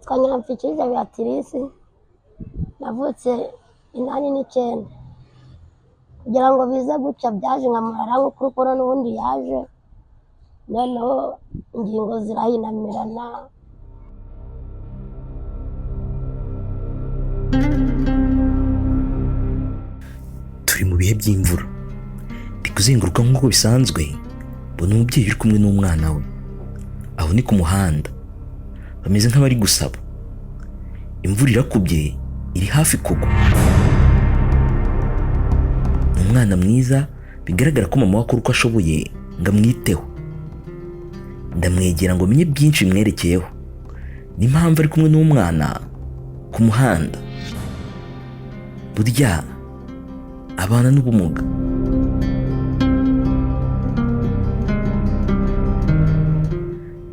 Twanyamfikiza Beatrice navutse 89 kugira ngo bize guca byaje nkamara nk'ukuri ko n'ubundi yaje noneho ingingo zirahinamirana. Turi mu bihe by'imvura ndi kuzenguruka nk'uko bisanzwe mbona umubyeyi uri kumwe n'umwana we aho ni ku muhanda bameze nk'abari gusaba. Imvura irakubye iri hafi kugwa. Umwana mwiza bigaragara ko mama wakora uko ashoboye ngo amwiteho. Ndamwegera ngo menye byinshi bimwerekeyeho n'impamvu ari kumwe n'umwana ku muhanda. Burya abana n'ubumuga.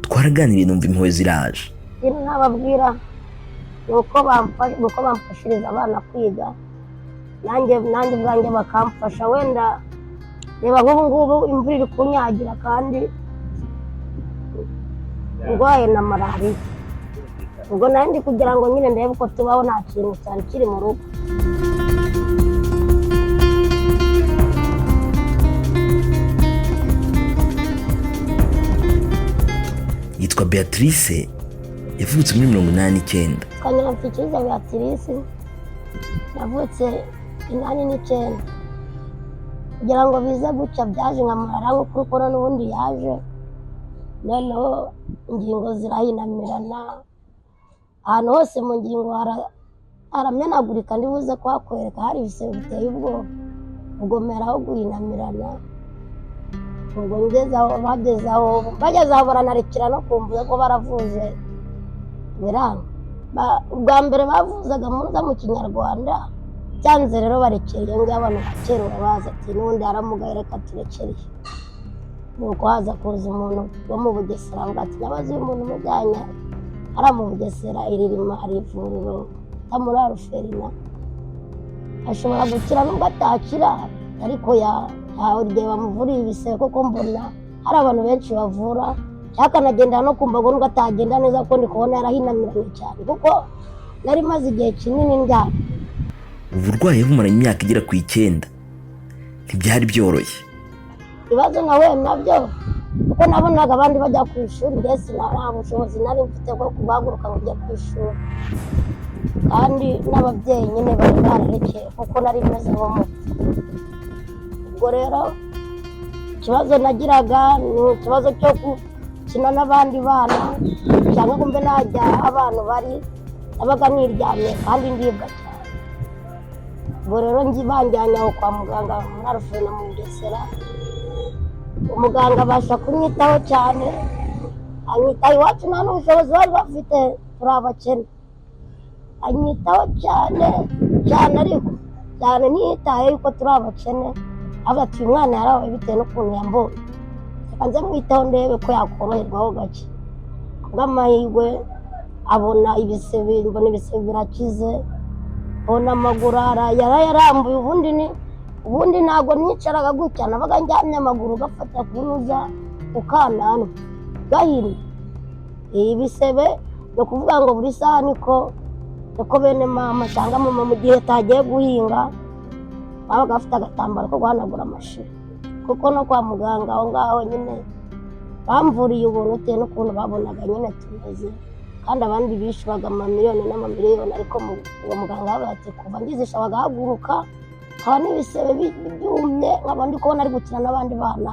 Twaraganiriye numva impuhwe ziraje. Nababwira nuko bamfashiriza abana kwiga nanjye ubwanjye bakamfasha. Wenda reba nk'ubu ngubu imvura iri kunyagira kandi ndwaye na malariya, ubwo nandi kugira ngo nyine ndebe uko tubaho nta kintu cyane kiri mu rugo. Yitwa Beatrice yavutse muri 89. Twanyamfikiza Beatrice navutse 89 kugira ngo bize guca byaje nkamara nk'ukuri ko n'ubundi yaje noneho ingingo zirahinamirana. Ahantu hose mu ngingo haramenagurika ndibuze kuhakwereka hari ibisebe biteye ubwoba ugomeraho guhinamirana. Ubwo bageze aho baranarekera no kumva ko baravuze biranga. Ubwa mbere bavuzaga mu Kinyarwanda byanze rero barekeye ngo abantu bakera baza ati n'undi haramugaye reka turekere. Nuko haza kuza umuntu wo mu Bugesera avuga ati nabaze umuntu mujyanye ari mu Bugesera iririma hari ivuriro tamura Ruferina ashobora gukira nubwo atakira ariko urye bamuvuriye ibisebe kuko mbona hari abantu benshi bavura cyakanagenda no kumva ngo nubwo atagenda neza ko ndi kubona yarahinamiranye cyane kuko nari maze igihe kinini ndyama. Uburwayi bumaranye imyaka igera ku 9 ntibyari byoroshye. Ibibazo nawe nabyo kuko nabonaga abandi bajya ku ishuri ndetse nta bushobozi nari mfite bwo kubaguruka ngo njye ku ishuri kandi n'ababyeyi nyine bari bararekeye kuko nari meze nk'umupfu. Ubwo rero ikibazo nagiraga ni ikibazo cyo gukina n'abandi bana cyangwa kumbe najya abantu bari nabaga niryamye kandi ndibwa cyane. Ubwo rero banjyanye aho kwa muganga muri Ruferina mu Bugesera. Umuganga abasha kunyitaho cyane anyitaho iwacu nta n'ubushobozi bari bafite turi abakene. Anyitaho cyane ariko cyane ntiyitaye yuko turi abakene avuga ati uyu mwana yarabaye bitewe n'ukuntu yambonye reka nze mwitaho ndebe ko yakoroherwaho gake. Kubw'amahirwe abona ibisebe birakize abona amaguru yarayarambuye. Ubundi ntabwo nicaraga gutya nabaga njyamye amaguru gafata kuruza ukananwa gahiri. Ibisebe no kuvuga ngo buri saha niko bene mama cyangwa mama mu gihe tagiye guhinga babaga bafite agatambaro ko guhanagura amashira kuko no kwa muganga aho ngaho nyine bamvuriye ubuntu bitewe n'ukuntu babonaga nyine tumeze kandi abandi bishyuraga amamiliyoni n'amamiliyoni ariko uwo muganga yabaga ati kuva ngizisha bagahaguruka haba n'ibisebe byumye nkaba ndi kubona ari gukina n'abandi bana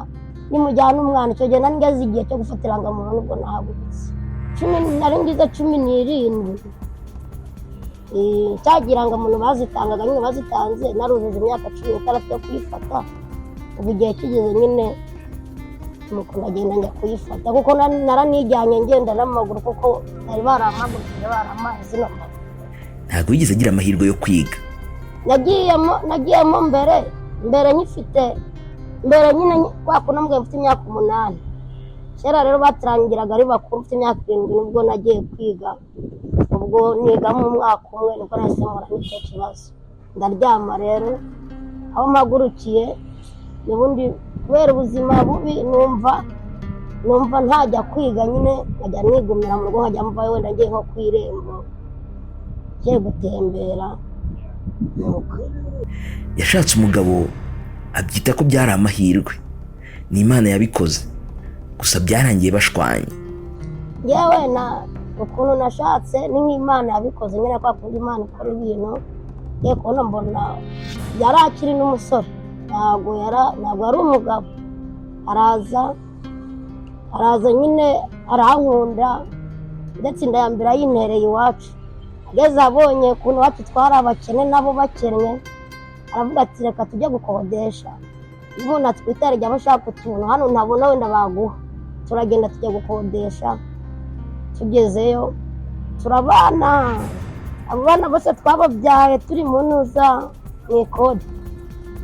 nimujyana umwana icyo gihe nari ngeze igihe cyo gufata irangamuntu nibwo nahagurutse nari ngize 17 cyagira ngo umuntu bazitangaga nyine bazitanze narujuje imyaka 16 yo kuyifata. Ubu igihe kigeze nyine nuko ndagenda njya kuyifata kuko naranijyanye ngenda n'amaguru kuko bari barampagurukije baramaye zino maguru. Ntabwo wigeze agira amahirwe yo kwiga? Nagiyemo mbere nyifite mbere nyine kwakuno mbwe mfite imyaka 8. Kera rero batrangiraga ari bakuru mfite imyaka 7 nibwo nagiye kwiga. Ubwo niga mu mwaka umwe niko nahise nkora n'icyo kibazo ndaryama. Rero aho mpagurukiye n'ubundi kubera ubuzima bubi numva numva ntajya kwiga nyine nkajya nigumira mu rugo nkajya mvayo wenda ngiye nko ku irembo ngiye gutembera. Yashatse umugabo abyita ko byari amahirwe, ni Imana yabikoze, gusa byarangiye bashwanye. Yewe ukuntu nashatse ni nk'Imana yabikoze nyine, kwa kundi Imana ikora ibintu. Ye kubona mbona yari akiri n'umusore, ntabwo ari umugabo. Araza nyine arankunda, ndetse ndayambira yintereye iwacu. Ageze abonye ukuntu iwacu twari abakene nabo bakennye, aravuga ati reka tujye gukodesha, umuntu atwitare jya bashaka utuntu hano ntabona wenda baguha. Turagenda tujya gukodesha, tugezeyo turabana. Abo bana bose twababyaye turi mu ntuza mu ikode.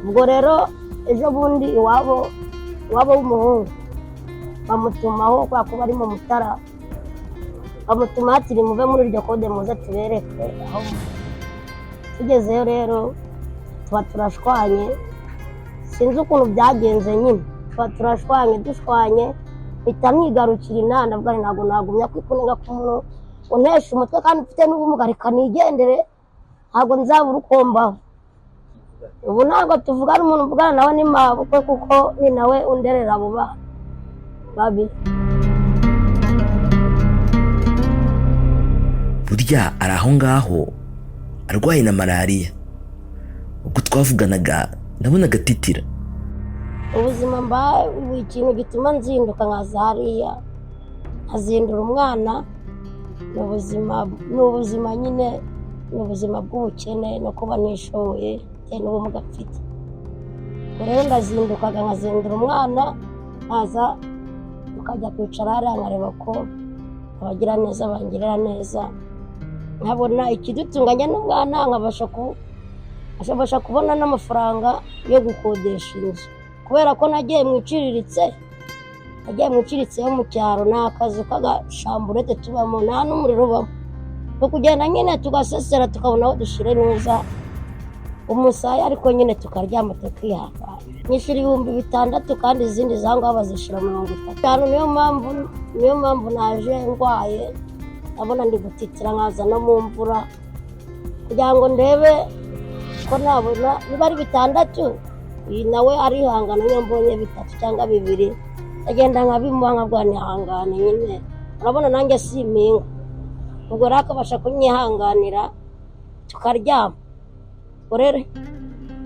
Ubwo rero ejo bundi iwabo w'umuhungu bamutumaho kwa kuba ari mu Mutara, bamutuma ati muve muri iryo kode muze tubereke aho. Tugezeyo rero tuba turashwanye, sinzi ukuntu byagenze nyine. Tuba turashwanye, dushwanye mpita mwigarukira inana, bwa ntabwo nagumya kwikunega ku muntu untesha umutwe kandi mfite n'ubumuga, reka nigendere, ntabwo nzabura ukombaho. Ubu ntabwo tuvugana, umuntu mvugana nawe ni mabukwe kuko ni nawe underera abo bana babiri. Burya ari aho ngaho arwaye na malariya. Ubwo twavuganaga nabonaga atitira. Ubuzima ikintu gituma nzinduka nkaza hariya nkazindura umwana ni ubuzima nyine, ni ubuzima bw'ubukene no kuba nishoboye bitewe n'ubumuga mfite. Rero ndazindukaga nkazindura umwana, nkaza tukajya kwicara hariya nkareba ko abagira neza bangirira neza, nkabona ikidutunganya n'umwana, nkabasha kubona n'amafaranga yo gukodesha inzu, kubera ko nagiye mu iciriritse yo mu cyaro, ni akazu k'agashamburete tubamo, nta n'umuriro ubamo. Ni kugenda nyine tugasesera tukabona aho dushyira neza umusaya, ariko nyine tukaryama tukihangana. Nyishyura 6,000 kandi izindi zangaho bazishyura 30. Niyo mpamvu naje ndwaye, ndabona ndi gutitira, nkaza no mu mvura kugira ngo ndebe ko nabona niba ari 6, nawe arihangana. Niyo mbonye 3 cyangwa 2 agenda nkabimuha nkabwa nihangane nyine, urabona nanjye simpinga. Ubwo rero akabasha kunyihanganira tukaryama.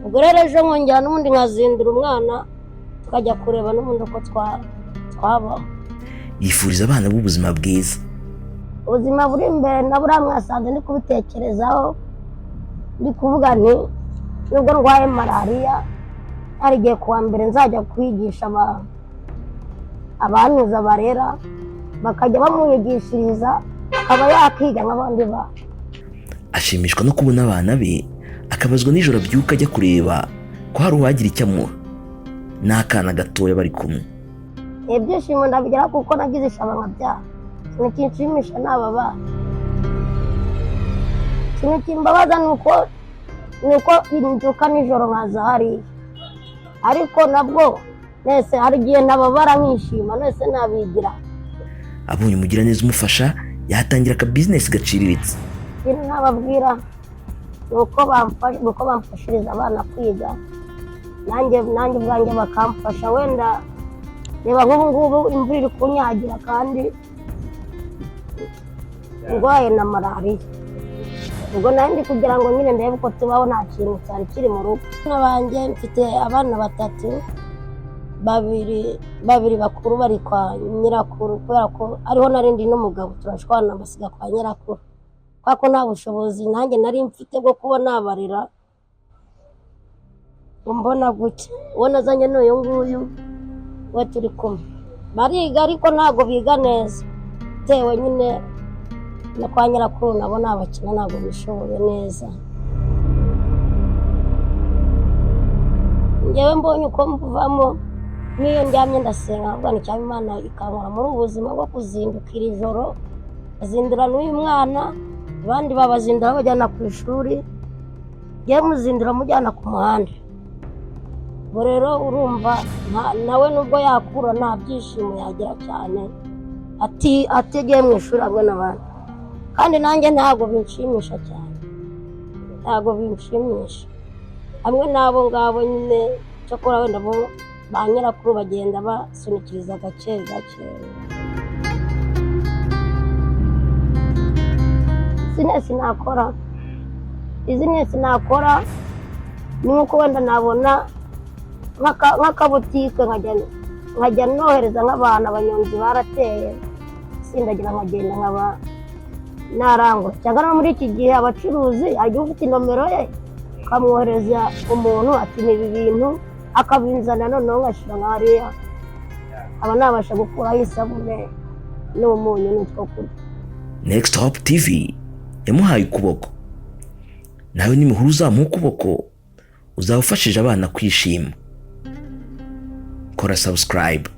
Ubwo rero ejo nkongera n'ubundi nkazindura umwana tukajya kureba n'ubundi uko twabaho. Yifuriza abana b'ubuzima bwiza. Ubuzima buri imbere na buriya mwasanze ndi kubitekerezaho, ndi kuvuga nti nubwo ndwaye malariya hari igihe kuwa mbere nzajya kwigisha abantuza barera, bakajya bamwigishiriza akaba yakiga nk'abandi bana. Ashimishwa no kubona abana be, akabazwa nijoro abyuka ajya kureba ko hari uwagira icyo amuha n'akana gatoya bari kumwe. Ibyishimo ndabigira kuko nagize ishaba nkabyara. Ikintu kinshimisha ni aba bana. Ikintu kimbabaza ni uko inzuka nijoro nkaza hariya, ariko nabwo nese hari igihe nababara nkishima, nese nabigira. Abonye umugiraneza umufasha, yatangira aka business gaciriritse. Ikintu nababwira ni uko bamfashiriza abana kwiga, nanjye ubwanjye bakamfasha. Wenda reba nk'ubu ngubu imvura iri kunyagira kandi ndwaye na malariya. Ubwo nandi kugira ngo nyine ndebe uko tubaho nta kintu cyari kiri mu rugo. N'abanjye mfite abana 3, babiri bakuru bari kwa nyirakuru, kubera ko ariho narindi n'umugabo turashwana basiga kwa nyirakuru, kwa ko nta bushobozi nanjye nari mfite bwo kuba nabarira. Mbona gutya uwo nazanye n'uyu nguyu we turi kumwe, bariga ariko ntabwo biga neza bitewe nyine no kwa nyirakuru nabo nabakina ntabwo bishoboye neza. Njyewe mbonye uko mvamo, niyo ndyamye ndasenga ahubwo ni cyangwa Imana ikankora muri ubuzima bwo kuzindukira ijoro, azindura n'uyu mwana, abandi babazindura bajyana ku ishuri, ngiye muzindura mujyana ku muhanda. ubwo rero urumva nawe nubwo yakura nta byishimo yagira cyane ategeye mu ishuri hamwe n'abandi, kandi nanjye ntabwo binshimisha cyane, ntabwo binshimisha hamwe n'abo ngabo nyine. Cyakora wenda bo ba nyirakuru bagenda basunikiriza gake gake. Bizinesi nakora ni uko wenda nabona nk'akabutike nkajya nohereza nk'abantu abanyonzi barateye sindagira nkagenda nkaba narangura, cyangwa no muri iki gihe abacuruzi ajya ufite inomero ye ukamwohereza umuntu ati ibi bintu akabinzana, noneho ngashyira nk'ariya aba nabasha gukuraho isabune n'umunyu n'utwo kurya. Next Hope TV yamuhaye ukuboko, nawe nimuhuru uzamuha ukuboko uzawufashije abana kwishima. Kora subscribe.